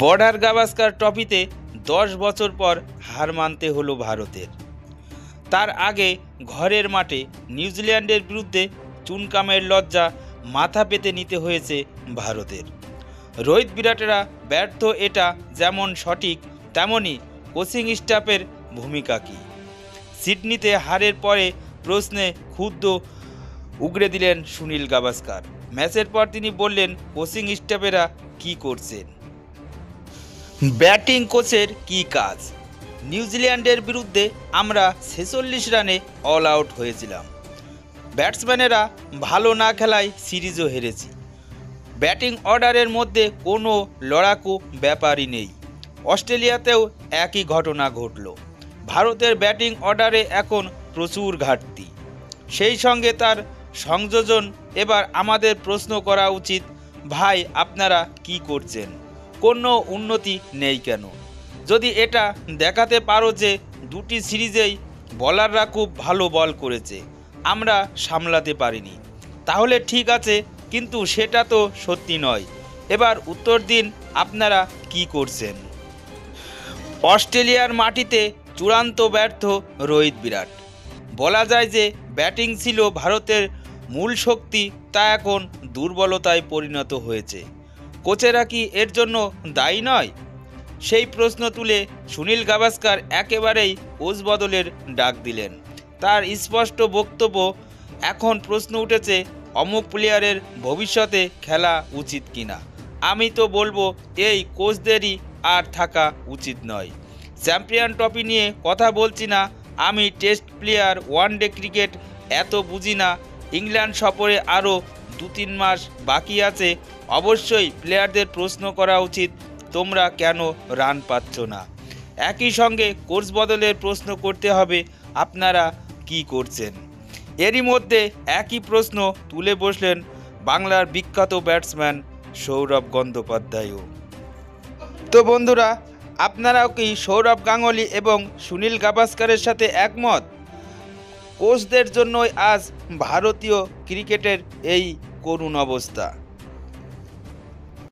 Border Gavaskar ট্রফিতে 10 বছর পর হার মানতে হলো ভারতের। তার আগে ঘরের মাঠে নিউজিল্যান্ডের বিরুদ্ধে চুনকামের লজ্জা মাথা পেতে নিতে হয়েছে ভারতের। রোহিত বিরাটেরা ব্যর্থ, এটা যেমন সঠিক তেমনই কোচিং স্টাফের ভূমিকা কী? সিডনিতে হারের পরে প্রশ্নে ক্ষুব্ধ উগরে দিলেন সুনীল গাভাস্কার। ম্যাচের পর তিনি বললেন, কোচিং স্টাফেরা কী করছেন, ব্যাটিং কোচের কী কাজ। নিউজিল্যান্ডের বিরুদ্ধে আমরা 46 রানে অল আউট হয়েছিলাম। ব্যাটসম্যানেরা ভালো না খেলায় সিরিজও হেরেছি। ব্যাটিং অর্ডারের মধ্যে কোনো লড়াকু ব্যাপারই নেই। অস্ট্রেলিয়াতেও একই ঘটনা ঘটল। ভারতের ব্যাটিং অর্ডারে এখন প্রচুর ঘাটতি, সেই সঙ্গে তার সংযোজন। এবার আমাদের প্রশ্ন করা উচিত, ভাই আপনারা কি করছেন? কোনো উন্নতি নেই কেন? যদি এটা দেখাতে পারো যে দুটি সিরিজেই বলাররা খুব ভালো বল করেছে, আমরা সামলাতে পারিনি, তাহলে ঠিক আছে, কিন্তু সেটা তো সত্যি নয়। এবার উত্তর দিন, আপনারা কি করছেন? অস্ট্রেলিয়ার মাটিতে চূড়ান্ত ব্যর্থ রোহিত বিরাট। বলা যায় যে ব্যাটিং ছিল ভারতের মূল শক্তি, তা এখন দুর্বলতায় পরিণত হয়েছে। কোচেরা কি এর জন্য দায়ী নয়? সেই প্রশ্ন তুলে সুনীল গাভাস্কার একেবারেই কোচ বদলের ডাক দিলেন। তার স্পষ্ট বক্তব্য, এখন প্রশ্ন উঠেছে অমুক প্লেয়ারের ভবিষ্যতে খেলা উচিত কিনা। আমি তো বলবো এই কোচদেরই আর থাকা উচিত নয়। চ্যাম্পিয়ন ট্রফি নিয়ে কথা বলছি না, আমি টেস্ট প্লেয়ার, ওয়ানডে ক্রিকেট এত বুঝি না। ইংল্যান্ড সফরে আরও 2-3 মাস বাকি আছে। অবশ্যই প্লেয়ারদের প্রশ্ন করা উচিত, তোমরা কেন রান পাচ্ছ না। একই সঙ্গে কোচ বদলের প্রশ্ন করতে হবে, আপনারা কি করছেন? এরই মধ্যে একই প্রশ্ন তুলে বসলেন বাংলার বিখ্যাত ব্যাটসম্যান সৌরভ গঙ্গোপাধ্যায়ও। তো বন্ধুরা, আপনারাও কি সৌরভ গাঙ্গুলি এবং সুনীল গাভাস্কারের সাথে একমত? কোচদের জন্যই আজ ভারতীয় ক্রিকেটের এই করুণ অবস্থা।